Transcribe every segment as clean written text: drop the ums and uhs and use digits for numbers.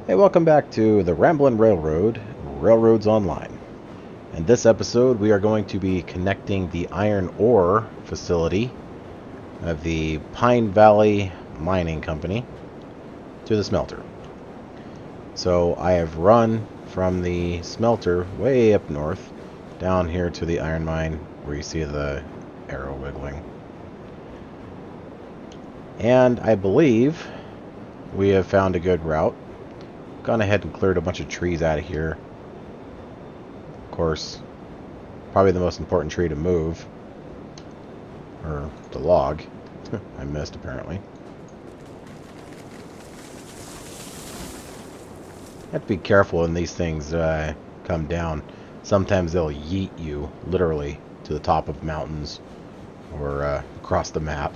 Hey, welcome back to the Ramblin' Railroad, Railroads Online. In this episode, we are going to be connecting the iron ore facility of the Pine Valley Mining Company to the smelter. So I have run from the smelter way up north down here to the iron mine where you see the arrow wiggling. And I believe we have found a good route. Gone ahead and cleared a bunch of trees out of here. Of course, probably the most important tree to move, or the log. I missed apparently. You have to be careful when these things come down. Sometimes they'll yeet you literally to the top of mountains or across the map.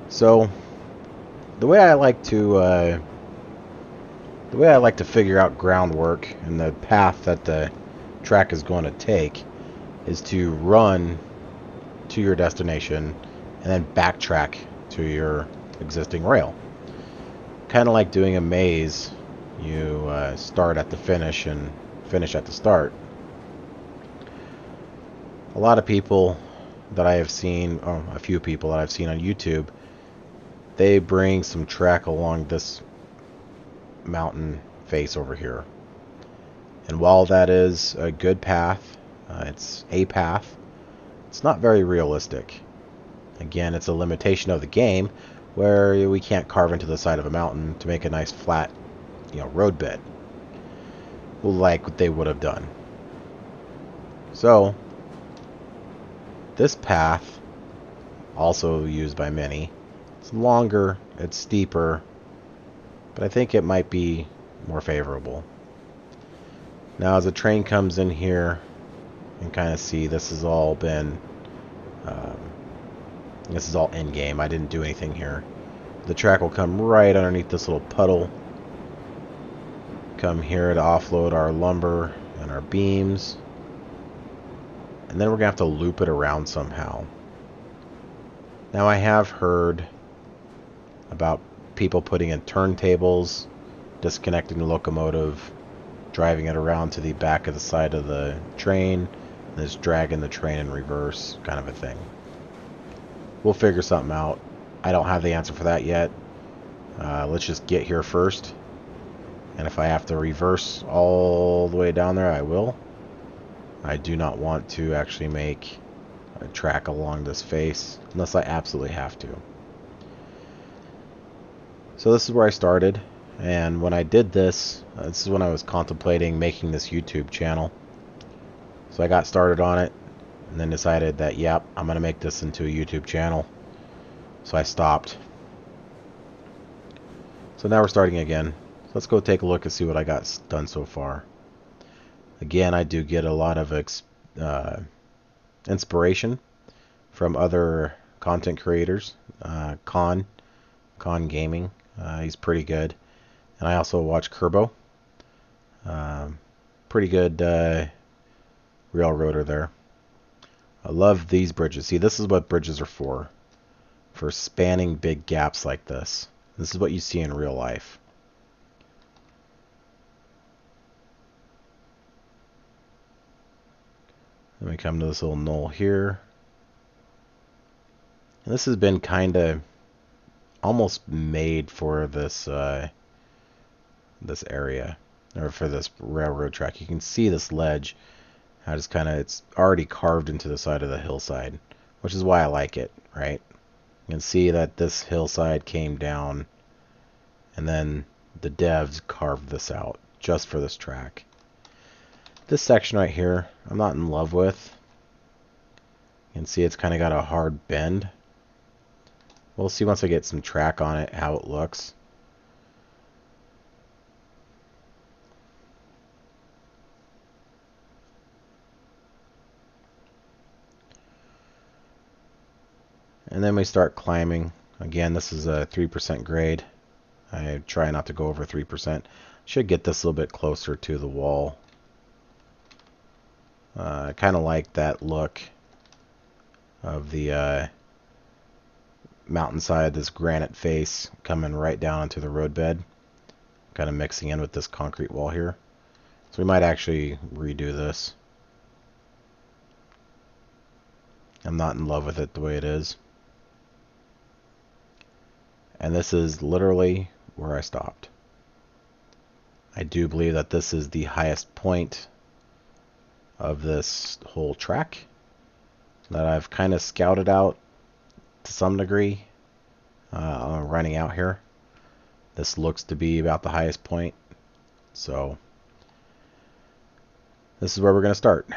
So the way I like to figure out groundwork and the path that the track is going to take is to run to your destination and then backtrack to your existing rail. Kind of like doing a maze. You start at the finish and finish at the start. A lot of people that I have seen, a few people that I've seen on YouTube, they bring some track along this mountain face over here. And while that is a good path, it's a path, it's not very realistic. Again, it's a limitation of the game where we can't carve into the side of a mountain to make a nice flat, road bed like what they would have done. So, this path, also used by many, it's longer, it's steeper, but I think it might be more favorable. Now, as the train comes in here, you can kind of see this has all been, this is all in-game. I didn't do anything here. The track will come right underneath this little puddle. Come here to offload our lumber and our beams. And then we're going to have to loop it around somehow. Now, I have heard about people putting in turntables, disconnecting the locomotive, driving it around to the back of the side of the train, and just dragging the train in reverse, kind of a thing. We'll figure something out. I don't have the answer for that yet. Let's just get here first. And if I have to reverse all the way down there, I will. I do not want to actually make a track along this face, unless I absolutely have to. So this is where I started. And when I did this, this is when I was contemplating making this YouTube channel. So I got started on it, and then decided that, yep, I'm going to make this into a YouTube channel. So I stopped. So now we're starting again. So let's go take a look and see what I got done so far. Again, I do get a lot of inspiration from other content creators. Con Gaming, he's pretty good. And I also watch Kerbo. Pretty good railroader there. I love these bridges. See, this is what bridges are for spanning big gaps like this. This is what you see in real life. Then we come to this little knoll here. And this has been kind of almost made for this this area, or for this railroad track. You can see this ledge, how it's already carved into the side of the hillside, which is why I like it, right? You can see that this hillside came down, and then the devs carved this out just for this track. This section right here, I'm not in love with. You can see it's kind of got a hard bend. We'll see once I get some track on it how it looks. And then we start climbing. Again, this is a 3% grade. I try not to go over 3%. Should get this a little bit closer to the wall. I kind of like that look of the mountainside, this granite face coming right down into the roadbed. kind of mixing in with this concrete wall here. So we might actually redo this. I'm not in love with it the way it is. And this is literally where I stopped. I do believe that this is the highest point of this whole track that I've kind of scouted out to some degree. Running out here. This looks to be about the highest point. So this is where we're going to start.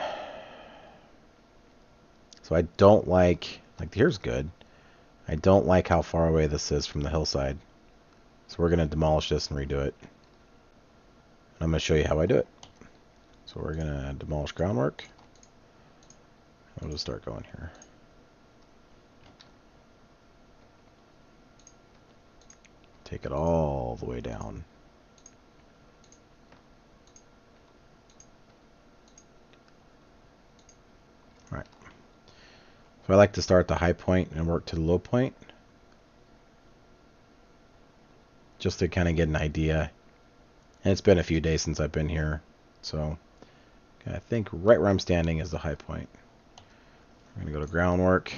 So I don't like here's good. I don't like how far away this is from the hillside. So we're going to demolish this and redo it. I'm going to show you how I do it. So we're going to demolish groundwork. We'll just start going here. Take it all the way down. All right. So I like to start at the high point and work to the low point, just to kind of get an idea. And it's been a few days since I've been here, so I think right where I'm standing is the high point. We're going to go to groundwork.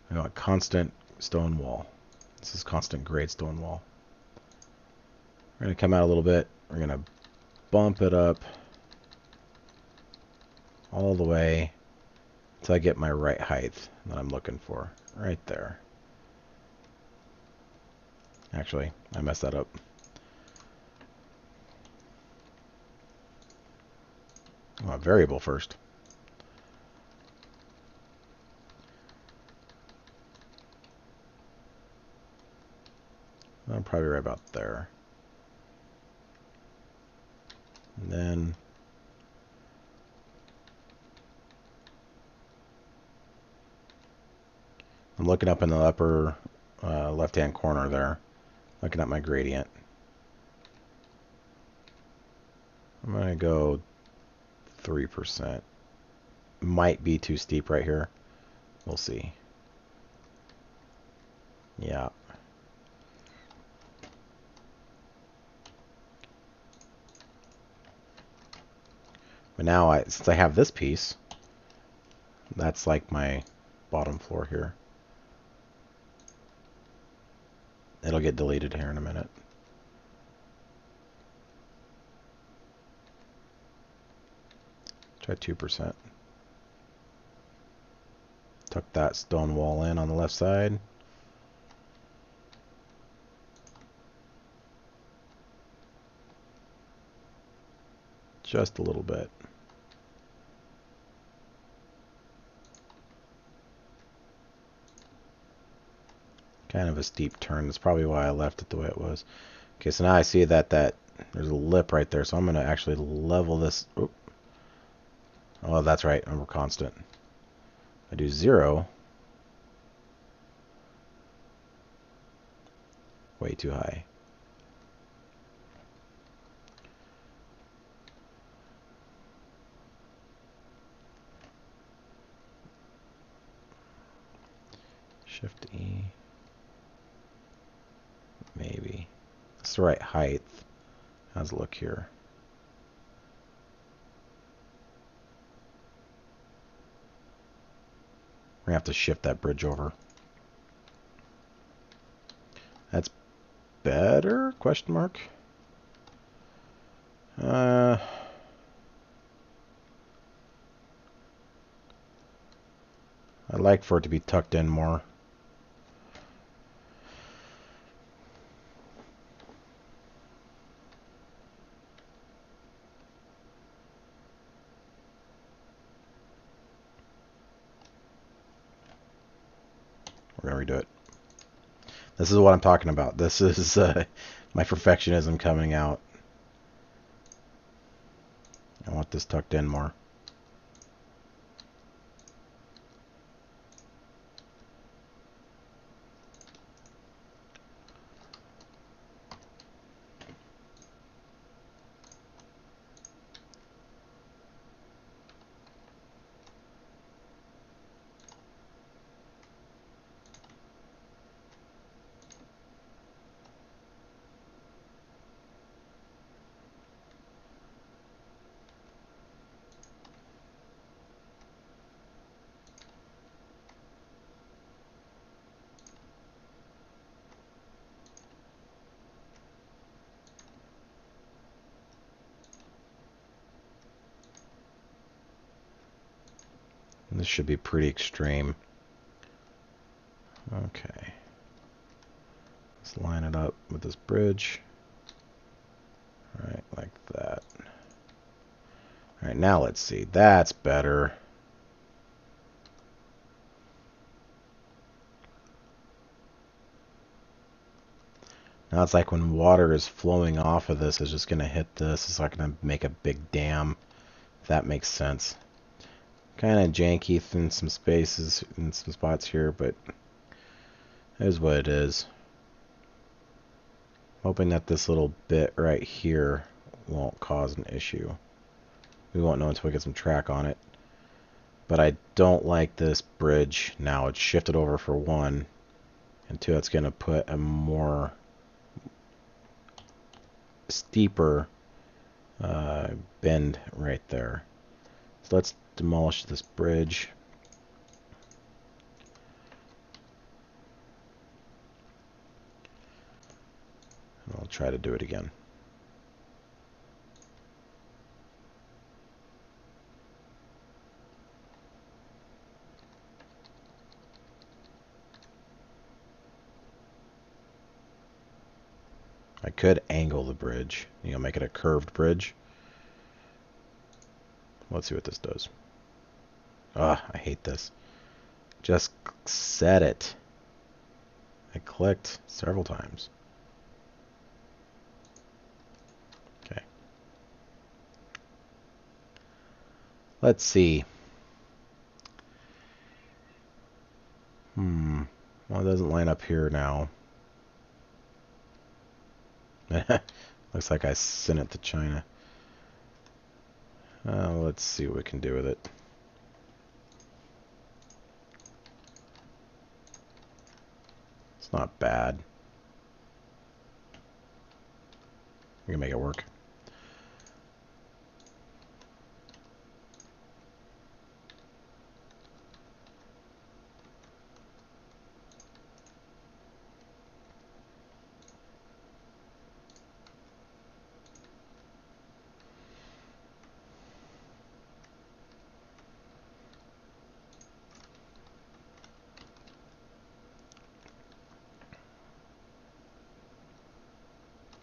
We want constant stone wall. This is constant grade stone wall. We're going to come out a little bit. We're going to bump it up all the way until I get my right height that I'm looking for. Right there. Actually, I messed that up. I want variable first. I'm probably right about there. And then I'm looking up in the upper left-hand corner there, looking at my gradient. I'm going to go 3%. Might be too steep right here. We'll see. Yeah. But now, since I have this piece, that's like my bottom floor here. It'll get deleted here in a minute. Try 2%. Tuck that stone wall in on the left side. Just a little bit. Kind of a steep turn. That's probably why I left it the way it was. Okay, so now I see that there's a lip right there, so I'm going to actually level this. Oop. Oh, that's right. We're constant. I do 0. Way too high. Shift E. Maybe. That's the right height. How's it look here? We're going to have to shift that bridge over. That's better? Question mark. I'd like for it to be tucked in more. We're going to redo it. This is what I'm talking about. This is my perfectionism coming out. I want this tucked in more. This should be pretty extreme. Okay. Let's line it up with this bridge. Alright, like that. Alright, now let's see. That's better. Now it's like when water is flowing off of this, it's just going to hit this. It's not going to make a big dam, if that makes sense. Kind of janky in some spaces, in some spots here, but it is what it is. Hoping that this little bit right here won't cause an issue. We won't know until we get some track on it. But I don't like this bridge now. It's shifted over for one. And two, it's going to put a more steeper bend right there. So let's demolish this bridge. And I'll try to do it again. I could angle the bridge, make it a curved bridge. Let's see what this does. Ah, I hate this. Just set it. I clicked several times. Okay. Let's see. Well, it doesn't line up here now. Looks like I sent it to China. Let's see what we can do with it. It's not bad. We can make it work.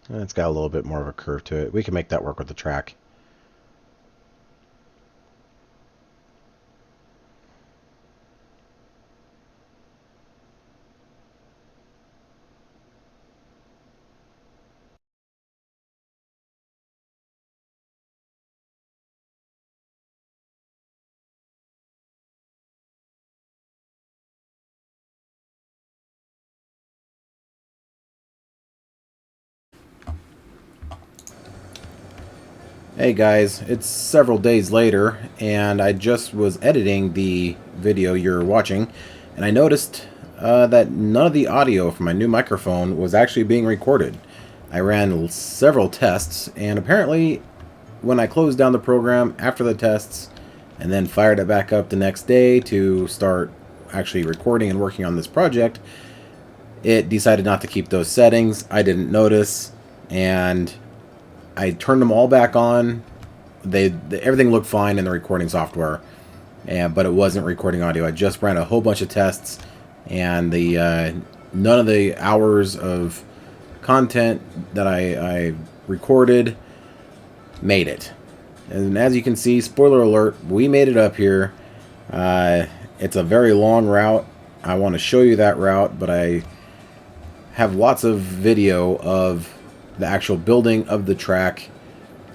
And it's got a little bit more of a curve to it. We can make that work with the track. Hey guys, it's several days later, and I just was editing the video you're watching, and I noticed that none of the audio from my new microphone was actually being recorded. I ran several tests, and apparently when I closed down the program after the tests, and then fired it back up the next day to start actually recording and working on this project, it decided not to keep those settings. I didn't notice, and I turned them all back on. Everything looked fine in the recording software, but it wasn't recording audio. I just ran a whole bunch of tests, and none of the hours of content that I recorded made it. And as you can see, spoiler alert, we made it up here. It's a very long route. I want to show you that route, but I have lots of video of the actual building of the track.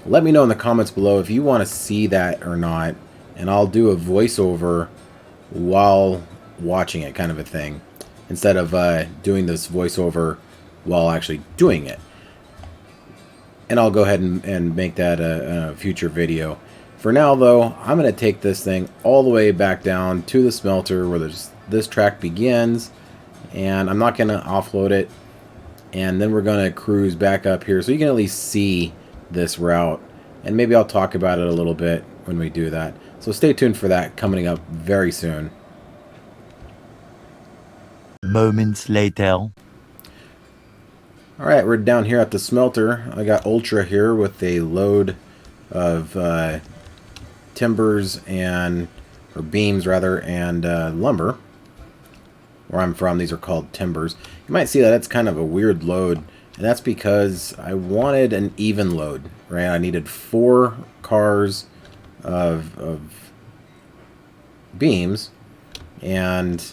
Let me know in the comments below if you want to see that or not, and I'll do a voiceover while watching it, kind of a thing, instead of doing this voiceover while actually doing it. And I'll go ahead and make that a future video. For now though, I'm going to take this thing all the way back down to the smelter where this track begins, and I'm not going to offload it. And then we're going to cruise back up here so you can at least see this route. And maybe I'll talk about it a little bit when we do that. So stay tuned for that coming up very soon. Moments later. Alright, we're down here at the smelter. I got Ultra here with a load of timbers and or beams rather, and lumber. Where I'm from, these are called timbers. You might see that it's kind of a weird load, and that's because I wanted an even load, right? I needed 4 cars of beams and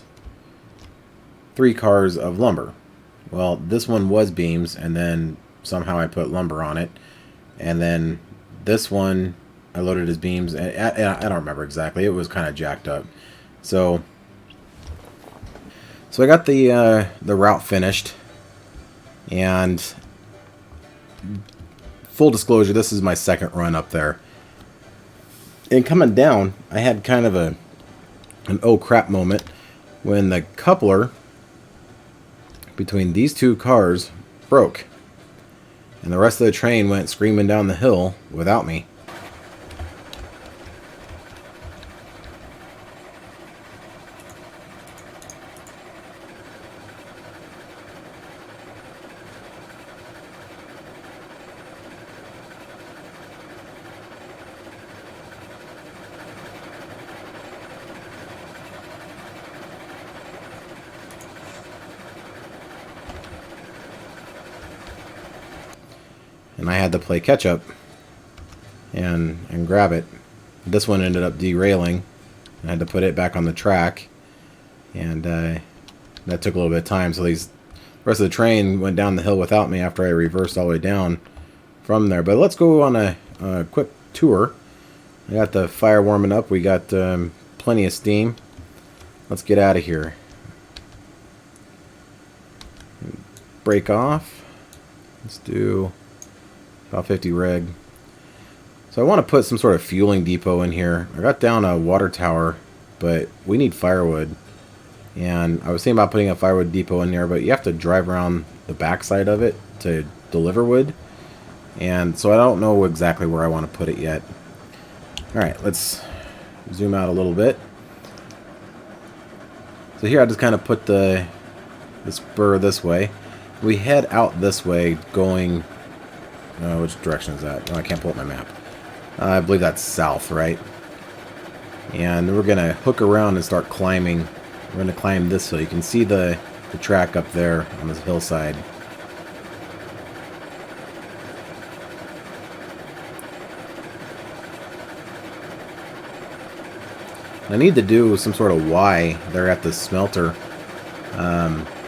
3 cars of lumber. Well, this one was beams, and then somehow I put lumber on it, and then this one I loaded as beams, and I don't remember exactly. It was kind of jacked up. So I got the route finished, and full disclosure, this is my second run up there. And coming down, I had kind of an oh crap moment when the coupler between these 2 cars broke, and the rest of the train went screaming down the hill without me. And I had to play catch up and grab it. This one ended up derailing. I had to put it back on the track, and that took a little bit of time. So the rest of the train went down the hill without me after I reversed all the way down from there. But let's go on a quick tour. I got the fire warming up. We got plenty of steam. Let's get out of here. Break off. Let's do about 50 reg. So I want to put some sort of fueling depot in here. I got down a water tower, but we need firewood. And I was thinking about putting a firewood depot in there, but you have to drive around the backside of it to deliver wood. And so I don't know exactly where I want to put it yet. Alright, let's zoom out a little bit. So here I just kind of put the spur this way. We head out this way going... which direction is that? Oh, I can't pull up my map. I believe that's south, right? And we're going to hook around and start climbing. We're going to climb this hill. You can see the track up there on this hillside. I need to do some sort of Y there at the smelter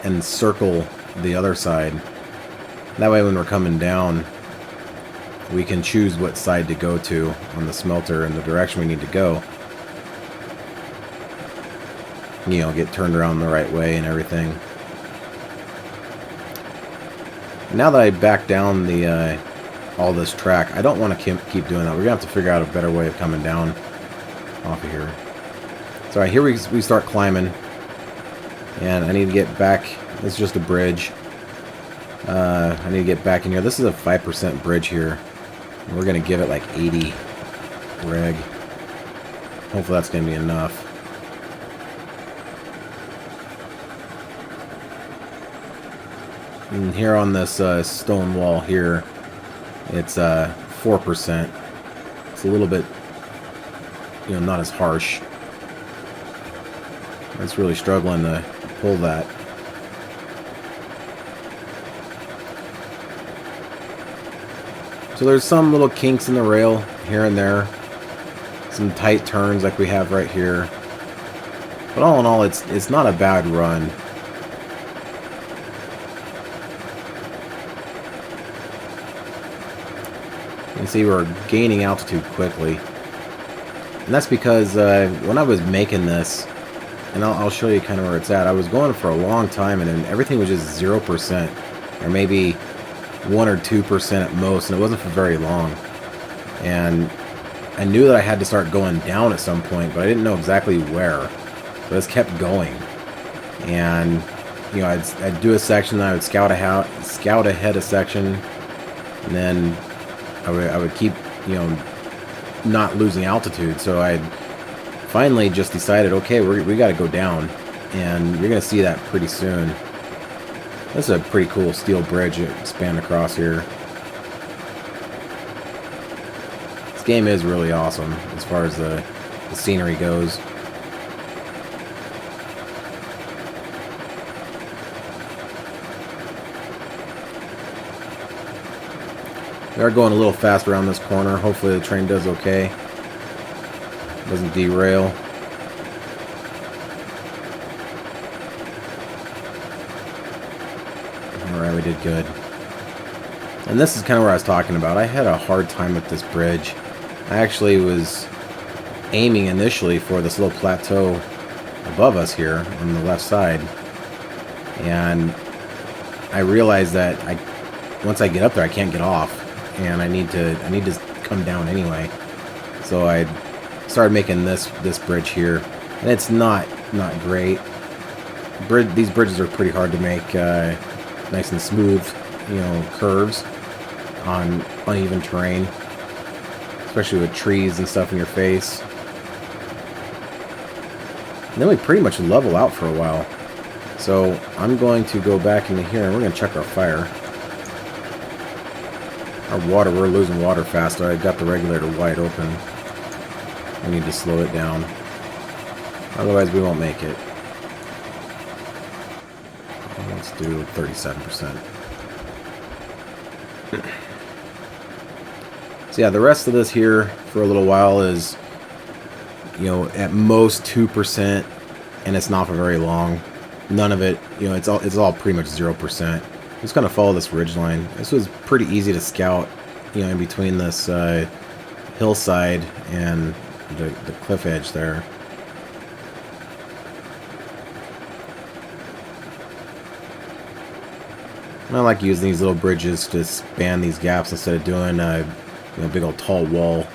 and circle the other side. That way when we're coming down, we can choose what side to go to on the smelter and the direction we need to go. You know, get turned around the right way and everything. Now that I back down the all this track, I don't want to keep doing that. We're going to have to figure out a better way of coming down off of here. So here we start climbing. And I need to get back. It's just a bridge. I need to get back in here. This is a 5% bridge here. We're going to give it like 80 reg. Hopefully that's going to be enough. And here on this stone wall here, it's 4%. It's a little bit, you know, not as harsh. It's really struggling to pull that. So there's some little kinks in the rail here and there. Some tight turns like we have right here. But all in all, it's not a bad run. You can see we're gaining altitude quickly. And that's because when I was making this, and I'll show you kind of where it's at, I was going for a long time and then everything was just 0%. Or maybe 1 or 2% at most, and it wasn't for very long. And I knew that I had to start going down at some point, but I didn't know exactly where. So I just kept going. And, you know, I'd do a section, then I would scout ahead a section, and then I would keep, you know, not losing altitude. So I finally just decided, okay, we got to go down, and you're going to see that pretty soon. This is a pretty cool steel bridge that spanned across here. This game is really awesome as far as the scenery goes. We are going a little fast around this corner. Hopefully the train does okay. Doesn't derail. Alright, we did good. And this is kind of where I was talking about. I had a hard time with this bridge. I actually was aiming initially for this little plateau above us here on the left side. And I realized that once I get up there I can't get off. And I need to come down anyway. So I started making this bridge here. And it's not great. These bridges are pretty hard to make nice and smooth, you know, curves on uneven terrain, especially with trees and stuff in your face. And then we pretty much level out for a while. So I'm going to go back into here and we're going to check our fire. Our water, we're losing water faster. I got the regulator wide open. We need to slow it down. Otherwise we won't make it. Let's do 37%. So yeah, the rest of this here for a little while is, you know, at most 2%, and it's not for very long. None of it, you know, it's all pretty much 0%. Just gonna follow this ridge line. This was pretty easy to scout, you know, in between this hillside and the cliff edge there. And I like using these little bridges to span these gaps instead of doing a big old tall wall.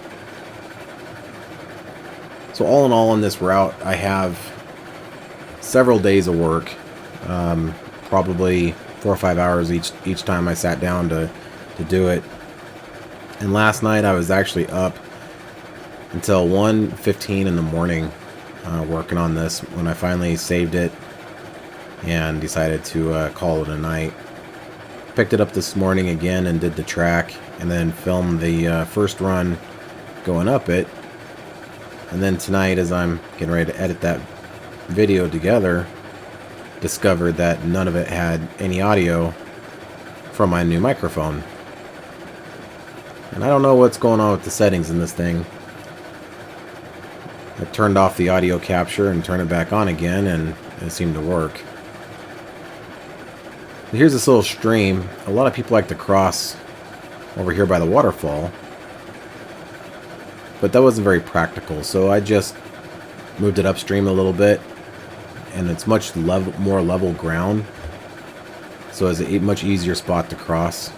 So all in all on this route, I have several days of work, probably 4 or 5 hours each time I sat down to do it. And last night I was actually up until 1:15 in the morning working on this when I finally saved it and decided to call it a night. Picked it up this morning again and did the track and then filmed the first run going up it. And then tonight, as I'm getting ready to edit that video together, discovered that none of it had any audio from my new microphone. And I don't know what's going on with the settings in this thing. I turned off the audio capture and turned it back on again, and it seemed to work. Here's this little stream. A lot of people like to cross over here by the waterfall, but that wasn't very practical, so I just moved it upstream a little bit, and it's much more level ground, so it's a much easier spot to cross.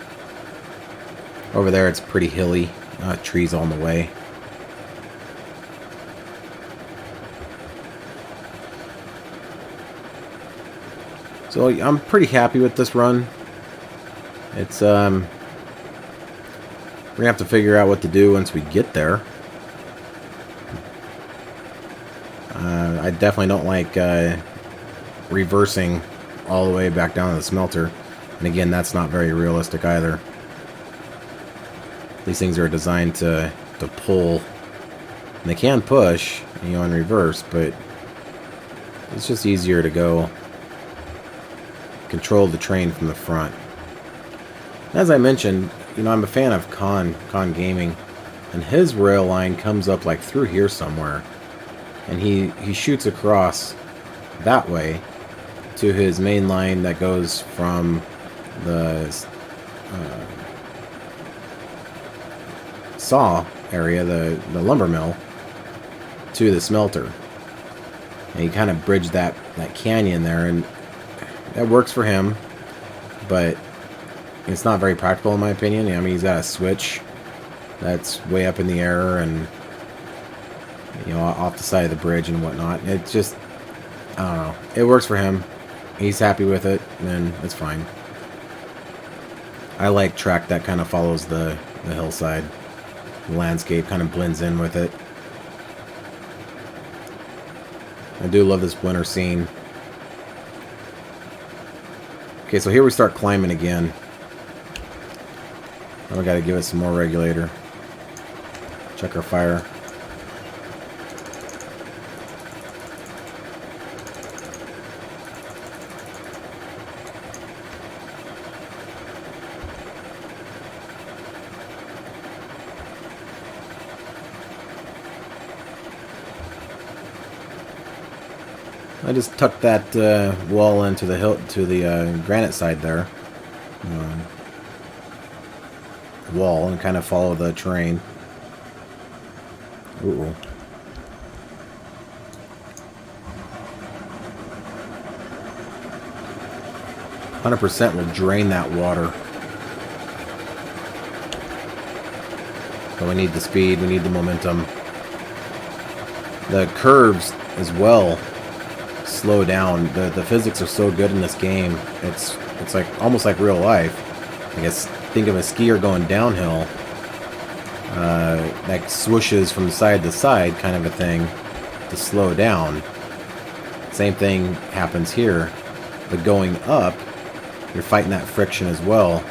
Over there it's pretty hilly, trees on the way. So I'm pretty happy with this run. It's we're gonna have to figure out what to do once we get there. I definitely don't like reversing all the way back down to the smelter, and again, that's not very realistic either. These things are designed to pull, and they can push, you know, in reverse, but it's just easier to go control the train from the front. As I mentioned, you know, I'm a fan of Con Gaming, and his rail line comes up like through here somewhere, and he shoots across that way to his main line that goes from the saw area, the lumber mill, to the smelter. And he kind of bridged that canyon there, and that works for him, but it's not very practical in my opinion. I mean, he's got a switch that's way up in the air and, you know, off the side of the bridge and whatnot. It just, I don't know. It works for him. He's happy with it, and it's fine. I like track that kind of follows the hillside. The landscape kind of blends in with it. I do love this winter scene. Okay, so here we start climbing again. Now we gotta give it some more regulator. Check our fire. I just tucked that wall into the hill to the granite side there. Wall and kind of follow the terrain. Ooh. %, will drain that water. So we need the speed, we need the momentum. The curves as well slow down. The physics are so good in this game. It's like almost like real life. I guess think of a skier going downhill. That swooshes from side to side kind of a thing to slow down. Same thing happens here. But going up, you're fighting that friction as well,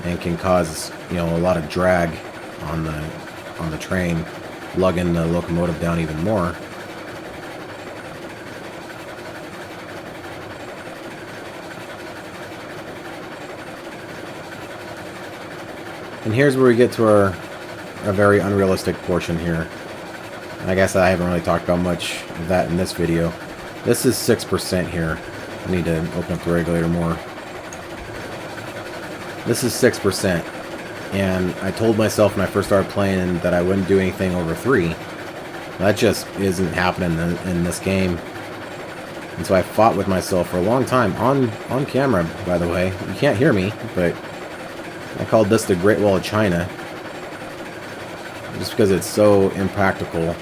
and can cause, you know, a lot of drag on the train, lugging the locomotive down even more. And here's where we get to our very unrealistic portion here. And I guess I haven't really talked about much of that in this video. This is 6% here. I need to open up the regulator more. This is 6%. And I told myself when I first started playing that I wouldn't do anything over 3. That just isn't happening in this game. And so I fought with myself for a long time. On camera, by the way. You can't hear me, but I called this the Great Wall of China. Just because it's so impractical.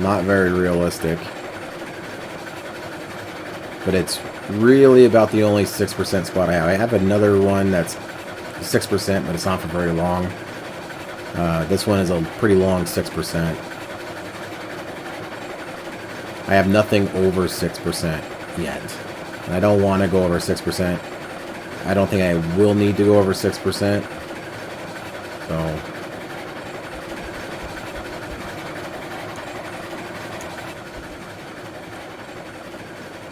Not very realistic. But it's really about the only 6% spot I have. I have another one that's 6%, but it's not for very long. This one is a pretty long 6%. I have nothing over 6% yet. And I don't want to go over 6%. I don't think I will need to go over 6%. So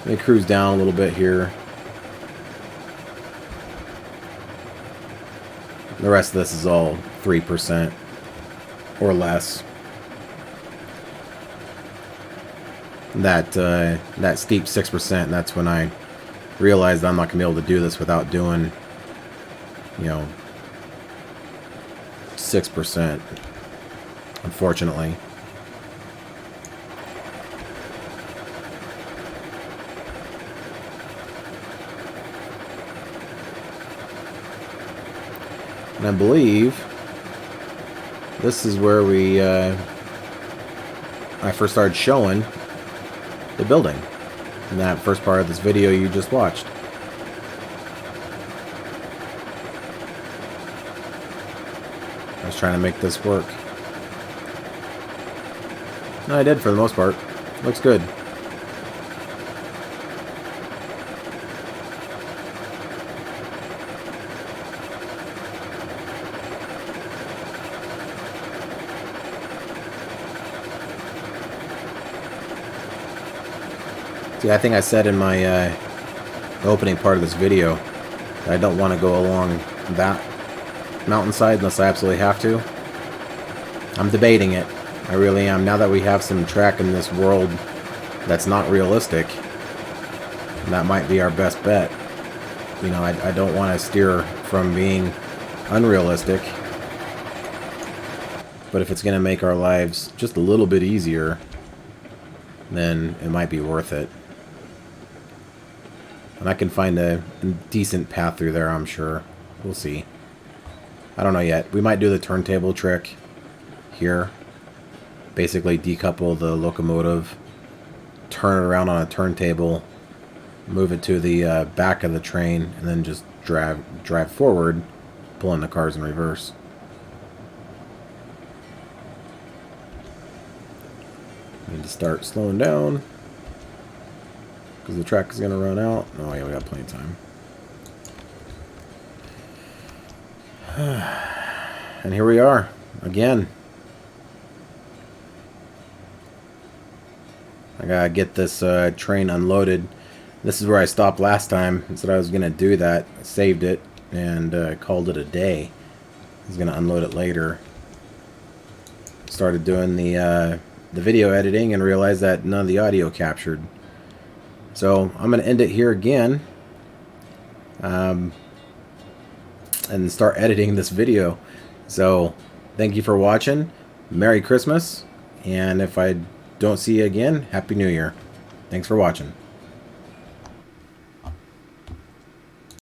let me cruise down a little bit here. The rest of this is all 3% or less. That steep 6%, that's when I realized I'm not going to be able to do this without doing, you know, 6%, unfortunately. And I believe this is where I first started showing the building in that first part of this video you just watched. I was trying to make this work. No, I did for the most part. Looks good. See, I think I said in my opening part of this video that I don't want to go along that mountainside unless I absolutely have to. I'm debating it. I really am. Now that we have some track in this world that's not realistic, that might be our best bet. You know, I don't want to steer from being unrealistic. But if it's going to make our lives just a little bit easier, then it might be worth it. And I can find a decent path through there, I'm sure. We'll see. I don't know yet. We might do the turntable trick here. Basically decouple the locomotive, turn it around on a turntable, move it to the back of the train, and then just drive forward, pulling the cars in reverse. Need to start slowing down because the track is going to run out. Oh yeah, we got plenty of time. And here we are again. I gotta get this train unloaded. This is where I stopped last time. I said I was gonna do that. I saved it and called it a day. I was gonna unload it later. Started doing the the video editing and realized that none of the audio captured. So I'm going to end it here again and start editing this video. So thank you for watching. Merry Christmas. And if I don't see you again, Happy New Year. Thanks for watching.